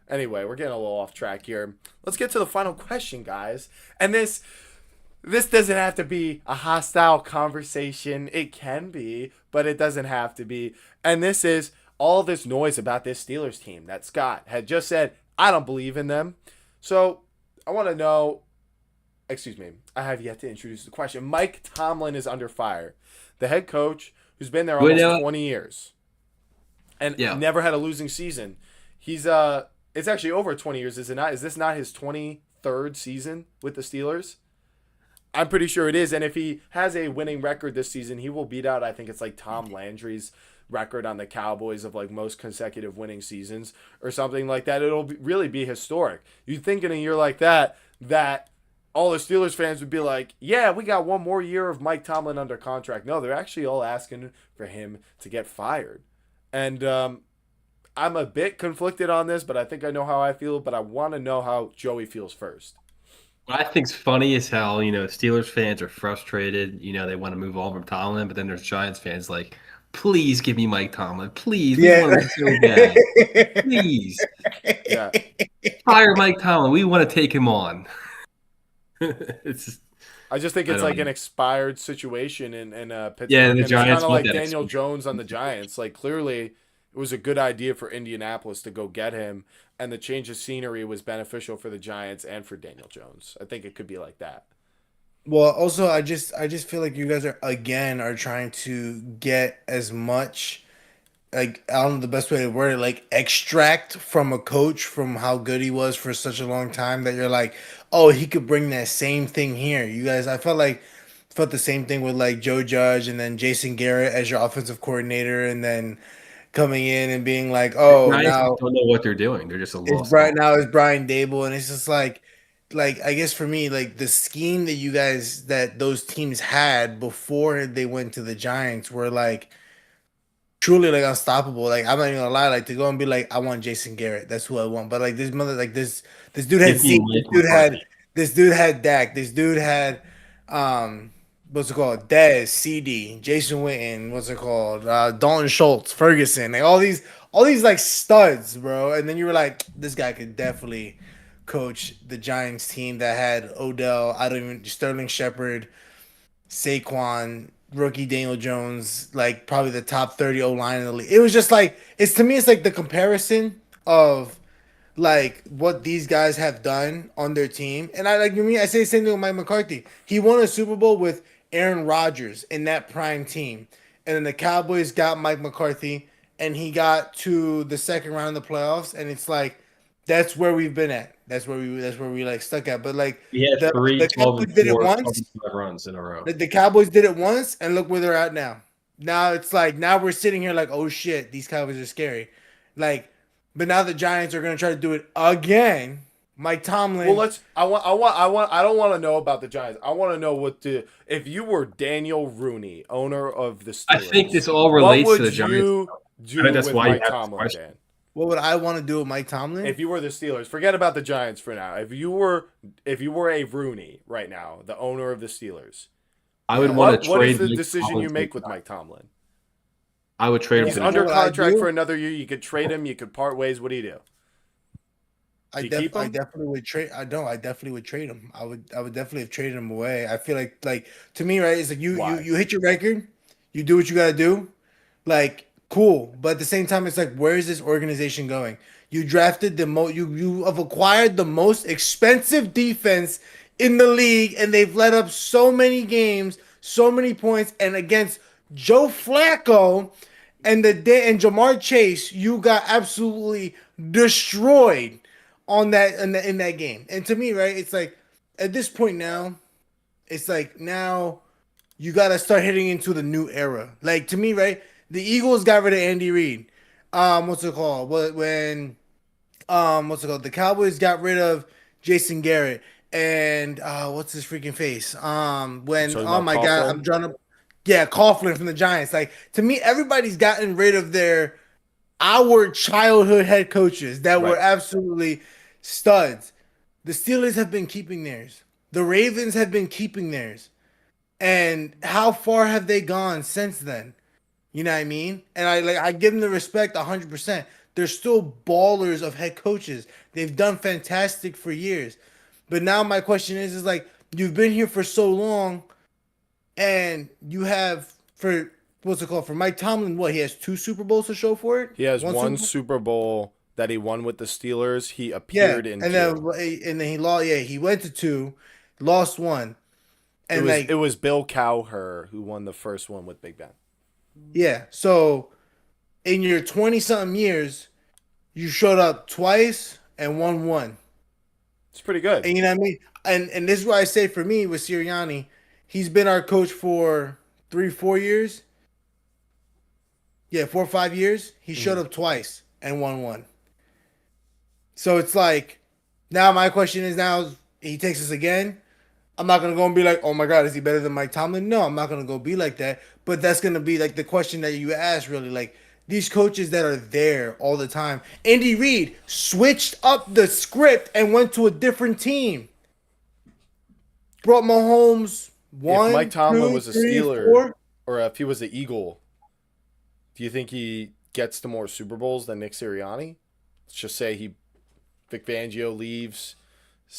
Anyway, we're getting a little off track here. Let's get to the final question, guys. And this doesn't have to be a hostile conversation. It can be, but it doesn't have to be. And this is all this noise about this Steelers team that Scott had just said, I don't believe in them. So I want to know, excuse me, I have yet to introduce the question. Mike Tomlin is under fire. The head coach who's been there Wait, almost 20 years and yeah. never had a losing season. He's it's actually over 20 years, is it not? Is this not his 23rd season with the Steelers? I'm pretty sure it is. And if he has a winning record this season, he will beat out, I think it's like Tom Landry's record on the Cowboys of like most consecutive winning seasons or something like that. Really be historic. You'd think in a year like that all the Steelers fans would be like, yeah, we got one more year of Mike Tomlin under contract. No, they're actually all asking for him to get fired. And I'm a bit conflicted on this, but I think I know how I feel, but I want to know how Joey feels first. What I think's funny is how, Steelers fans are frustrated. They want to move on from Tomlin, but then there's Giants fans like, please give me Mike Tomlin. Please. We Yeah. want him so bad. Please. Yeah. Fire Mike Tomlin. We want to take him on. It's just, I just think I it's don't like know. an expired situation in Pittsburgh. Yeah, And the it's kind Giants of want like that Daniel exposure. Jones on the Giants. Like, clearly, it was a good idea for Indianapolis to go get him, and the change of scenery was beneficial for the Giants and for Daniel Jones. I think it could be like that. Well, also, I just feel like you guys are trying to get as much, like, I don't know the best way to word it, like extract from a coach from how good he was for such a long time that you're like, oh, he could bring that same thing here. You guys, I felt the same thing with like Joe Judge and then Jason Garrett as your offensive coordinator, and then coming in and being like, The oh, Giants just now don't know what they're doing. They're just a it's lost Brian cause. now it's Brian Dable, and it's just like I guess for me, like the scheme that those teams had before they went to the Giants were like truly like unstoppable. Like I'm not even gonna lie, like to go and be like, I want Jason Garrett, that's who I want. But like this dude had Give me Zeke, Mike McCarthy. this dude had Dak, this dude had what's it called? Dez, CD, Jason Witten, what's it called? Dalton Schultz, Ferguson, like all these like studs, bro. And then you were like, this guy could definitely coach the Giants team that had Odell, I don't even Sterling Shepard, Saquon, rookie Daniel Jones, like probably the top 30 O line in the league. It was just like it's to me, it's like the comparison of like what these guys have done on their team. And I like me, I say the same thing with Mike McCarthy. He won a Super Bowl with Aaron Rodgers in that prime team. And then the Cowboys got Mike McCarthy and he got to the second round of the playoffs. And it's like that's where we've been at. That's where we like stuck at. But like We had the three the 12 Cowboys and did it 4, 12 once. and 5 runs in a row. The Cowboys did it once, and look where they're at now. Now it's like now we're sitting here like, oh shit, these Cowboys are scary. Like, but now the Giants are gonna try to do it again. Mike Well, Tomlin. let's. I don't want to know about the Giants. I want to know what to. If you were Daniel Rooney, owner of the I think Steelers, this all what relates to would the Giants. you I think do that's with why you Mike have this Tomlin, question. Dan? What would I want to do with Mike Tomlin? If you were the Steelers, forget about the Giants for now. If you were a Rooney right now, the owner of the Steelers, I would Yeah. want to what is trade the Mike decision Tomlin you to the make with Mike Giants. Tomlin? I would trade him He's to the What under would Giants. I contract for do? another year. You could trade him. You could part ways. What do you do? I Do you def keep I him? definitely would trade. I don't. I definitely would trade him. I would definitely have traded him away. I feel like to me, right? It's like you Why? you hit your record, you do what you gotta do, like cool. But at the same time, it's like where is this organization going? You drafted the most. You have acquired the most expensive defense in the league, and they've let up so many games, so many points, and against Joe Flacco and the day and Jamar Chase, you got absolutely destroyed on that in that game. And to me, right, it's like at this point now, it's like now you got to start hitting into the new era. Like to me, right, the Eagles got rid of Andy Reid. What's it called? What's it called? The Cowboys got rid of Jason Garrett and what's his freaking face? You When talking oh about my god, I'm Coughlin? drawing up. Yeah, Coughlin from the Giants. Like to me, everybody's gotten rid of their our childhood head coaches that were Right. absolutely studs. The Steelers have been keeping theirs. The Ravens have been keeping theirs. And how far have they gone since then? You know what I mean? And I give them the respect 100%. they're still ballers of head coaches. They've done fantastic for years. But now my question is like, you've been here for so long, and you have for what's it called for Mike Tomlin? What, he has 2 Super Bowls to show for it? He has One one Super Bowl? Super Bowl that he won with the Steelers. He Yeah, appeared in and two. then he lost. Yeah, he went to 2, lost 1, It and was it like was Bill Cowher who won the first one with Big Ben. yeah. So in your 20 something years, you showed up twice and won 1. It's pretty good. And you know what I mean? And this is why I say for me with Sirianni, he's been our coach for 3, 4 years. Yeah, 4 or 5 years. He showed Mhm. up twice and won 1. So it's like, now my question is, now he takes us again. I'm not gonna go and be like, oh my god, is he better than Mike Tomlin? No, I'm not gonna go be like that. But that's gonna be like the question that you asked, really. Like these coaches that are there all the time. Andy Reid switched up the script and went to a different team. Brought Mahomes If one, Mike Tomlin 2, was a 3, Steeler 4. or if he was an Eagle, do you think he gets to more Super Bowls than Nick Sirianni? Let's just say Vic Fangio leaves,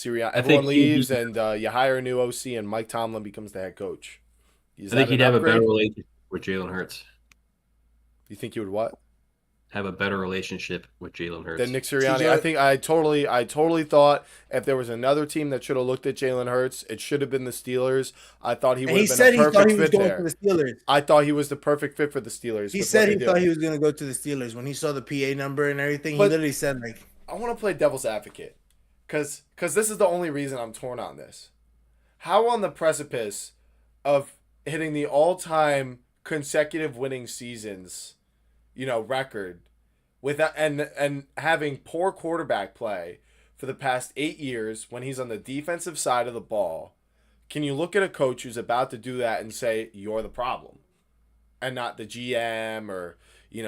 everyone leaves, and you hire a new OC, and Mike Tomlin becomes the head coach. Is I think that he'd an have a upgrade? better relationship with Jalen Hurts. You think he would what? Have a better relationship with Jalen Hurts. Than Nick Sirianni. I think I totally thought if there was another team that should have looked at Jalen Hurts, it should have been the Steelers. I thought he And would he have been said a he thought perfect he was fit going there. to the Steelers. I thought he was the perfect fit for the Steelers. He with said what he they thought do. he was going to go to the Steelers when he saw the PA number and everything. He But- literally said like, I want to play devil's advocate because this is the only reason I'm torn on this. How on the precipice of hitting the all-time consecutive winning seasons, record without and having poor quarterback play for the past 8 years when he's on the defensive side of the ball, can you look at a coach who's about to do that and say you're the problem and not the GM or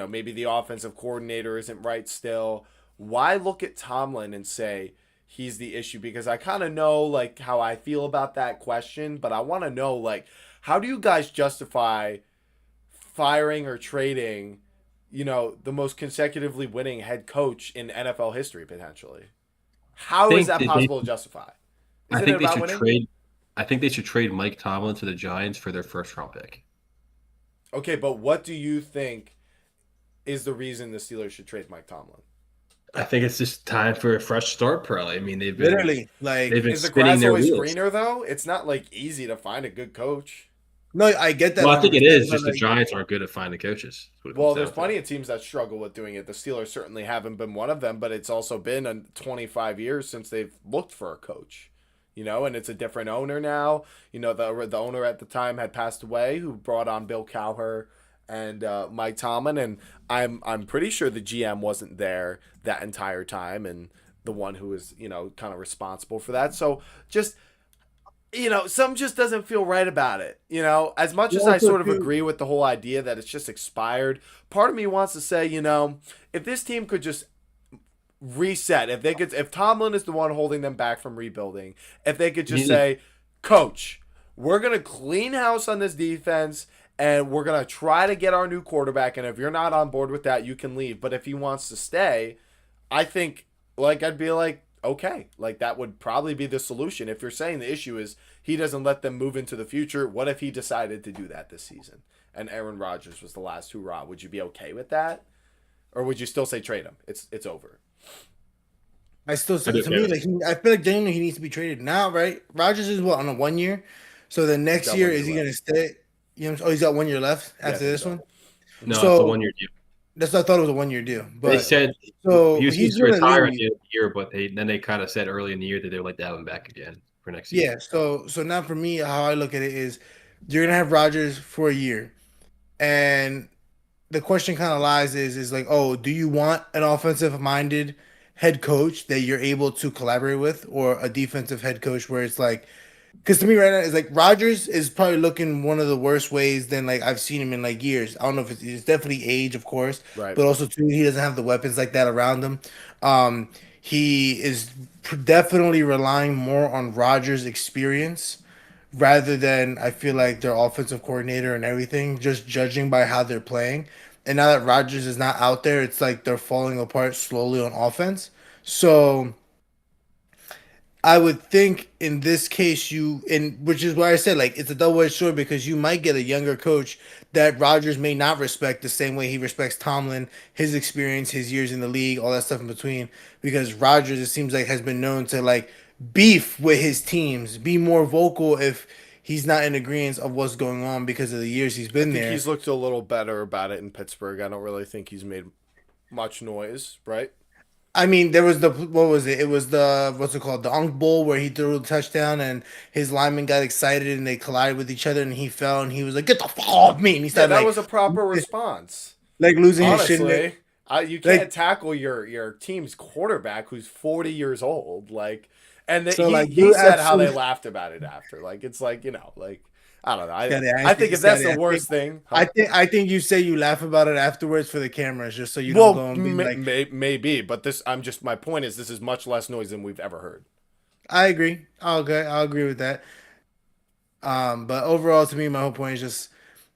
maybe the offensive coordinator isn't right still? Why look at Tomlin and say he's the issue? Because I kind of know like how I feel about that question, but I want to know like how do you guys justify firing or trading, the most consecutively winning head coach in NFL history potentially? How is that possible to justify? I Isn't think it they about should winning? trade. I think they should trade Mike Tomlin to the Giants for their first round pick. Okay, but what do you think is the reason the Steelers should trade Mike Tomlin? I think it's just time for a fresh start, probably. I mean, they've been literally, like, they've been Is the spinning grass their always wheels. greener though? It's not like easy to find a good coach. no, I get that. Well, I think it 100%, is. but, Just the like, Giants aren't good at finding coaches. That's what it Well, comes there's down to. plenty of teams that struggle with doing it. The Steelers certainly haven't been one of them, but it's also been 25 years since they've looked for a coach. And it's a different owner now. The owner at the time had passed away, who brought on Bill Cowher and Mike Tomlin, and I'm pretty sure the GM wasn't there that entire time, and the one who was kind of responsible for that. So just something just doesn't feel right about it. As much as I Also, sort of too- agree with the whole idea that it's just expired, part of me wants to say, if this team could just reset, if Tomlin is the one holding them back from rebuilding, if they could just say, Coach, we're gonna clean house on this defense and we're gonna try to get our new quarterback, and if you're not on board with that, you can leave. But if he wants to stay, I think I'd be like, okay, like that would probably be the solution. If you're saying the issue is he doesn't let them move into the future, what if he decided to do that this season and Aaron Rodgers was the last hurrah? Would you be okay with that? Or would you still say trade him? It's over. I still say do to me, get like I feel like genuinely he needs to be traded now, right? Rodgers is what, on a 1 year, so the next Got year 1 year is he left. going to stay? Oh, he's got 1 year left Yeah, I after think this so. one. No, So- it's a 1 year deal. That's what I thought it was a 1 year deal. But They said so he was he's supposed to gonna retire at leave. the end of the year, but they kind of said early in the year that they would like to have him back again for next season. Yeah, so now for me, how I look at it is you're gonna have Rodgers for a year, and the question kind of lies is like, oh, do you want an offensive minded head coach that you're able to collaborate with, or a defensive head coach where it's like, because to me right now it's like Rodgers is probably looking one of the worst ways than like I've seen him in like years. I don't know if it's definitely age, of course, Right. but also too he doesn't have the weapons like that around him. He is definitely relying more on Rodgers' experience rather than I feel like their offensive coordinator and everything, just judging by how they're playing. and now that Rodgers is not out there, it's like they're falling apart slowly on offense. So I would think in this case which is why I said like it's a double-edged sword because you might get a younger coach that Rodgers may not respect the same way he respects Tomlin, his experience, his years in the league, all that stuff in between. Because Rodgers, it seems like, has been known to like beef with his teams, be more vocal if he's not in agreement of what's going on because of the years he's I been think there. he's looked a little better about it in Pittsburgh. I don't really think he's made much noise, right? I mean, there was the what was it? It was the what's it called? The Unk Bowl where he threw a touchdown and his lineman got excited and they collided with each other and he fell and he was like, "Get the fuck off me!" And he Yeah, started that was a proper response. like losing his shit. Honestly, you Like can't tackle your team's quarterback who's 40 years old. Like, and so, like he dude, said how they absolutely. laughed about it after. Like, it's like like I don't know. Scotty, I think if that's Scotty, the worst thing, huh? I think you say you laugh about it afterwards for the cameras, just so you don't Well, go and be like, maybe, but my point is this is much less noise than we've ever heard. I agree. I'll agree with that. But overall, to me, my whole point is just,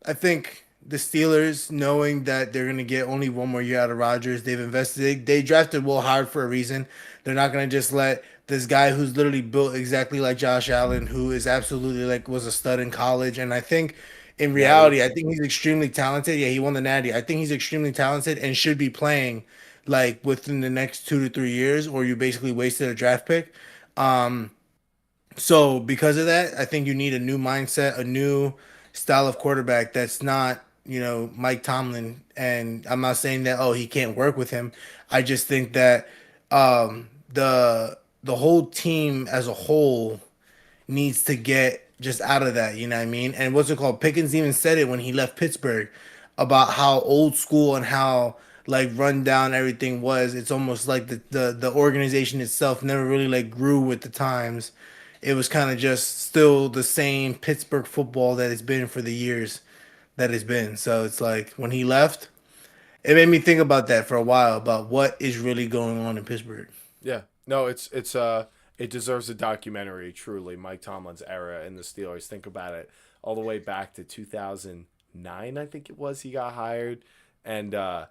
I think the Steelers, knowing that they're gonna get only one more year out of Rodgers, they've invested. They drafted Will Hard for a reason. They're not gonna just let this guy who's literally built exactly like Josh Allen, who is absolutely like was a stud in college, and I think. In Natty. reality, I think he's extremely talented. Yeah, he won the Natty. I think he's extremely talented and should be playing like within the next 2 to 3 years, or you basically wasted a draft pick. Um, so because of that, I think you need a new mindset, a new style of quarterback that's not, Mike Tomlin. And I'm not saying that he can't work with him. I just think that the whole team as a whole needs to get just out of that, you know what I mean? And what's it called? Pickens even said it when he left Pittsburgh about how old school and how like run down everything was. It's almost like the organization itself never really like grew with the times. It was kind of just still the same Pittsburgh football that it's been for the years that it's been. So it's like when he left, it made me think about that for a while about what is really going on in Pittsburgh. Yeah. No, it deserves a documentary, truly. Mike Tomlin's era in the Steelers. Think about it. All the way back to 2009, I think it was, he got hired. And all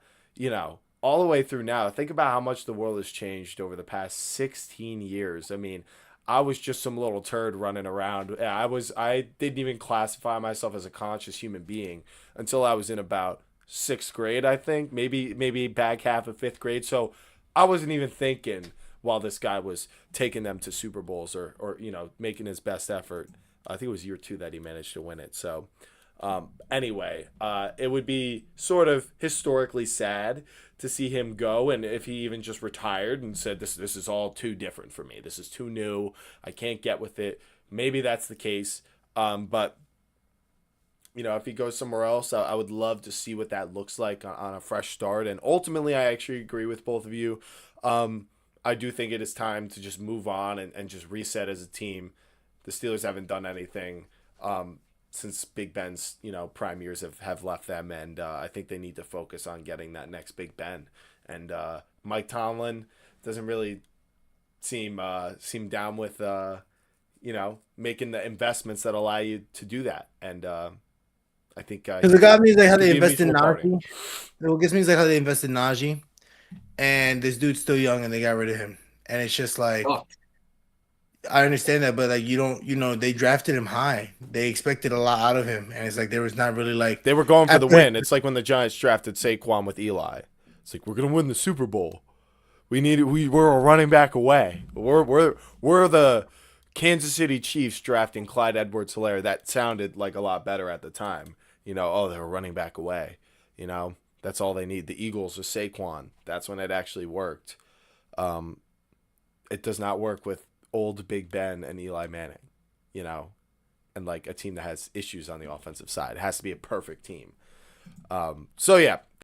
the way through now. Think about how much the world has changed over the past 16 years. I mean, I was just some little turd running around. I didn't even classify myself as a conscious human being until I was in about 6th grade, I think. Maybe back half of 5th grade. So I wasn't even thinking while this guy was taking them to Super Bowls or making his best effort. I think it was year 2 that he managed to win it. So anyway, it would be sort of historically sad to see him go, and if he even just retired and said this is all too different for me. This is too new. I can't get with it. Maybe that's the case. But if he goes somewhere else, I would love to see what that looks like on a fresh start. And ultimately, I actually agree with both of you. I do think it is time to just move on and just reset as a team. The Steelers haven't done anything since Big Ben's prime years have left them, and I think they need to focus on getting that next Big Ben. And Mike Tomlin doesn't really seem down with making the investments that allow you to do that. And I think Because it got me like how could they be a invested in mutual party. Najee. It gets me like how they invested in Najee, and this dude's still young, and they got rid of him. And it's just like Oh, I understand that, but like you don't, they drafted him high. They expected a lot out of him, and it's like there was not really like They were going for the after. win. It's like when the Giants drafted Saquon with Eli. It's like we're gonna win the Super Bowl. We're a running back away. We're the Kansas City Chiefs drafting Clyde Edwards-Helaire. That sounded like a lot better at the time. They're a running back away. That's all they need. The Eagles with Saquon. That's when it actually worked. It does not work with old Big Ben and Eli Manning. And like a team that has issues on the offensive side. It has to be a perfect team. So yeah,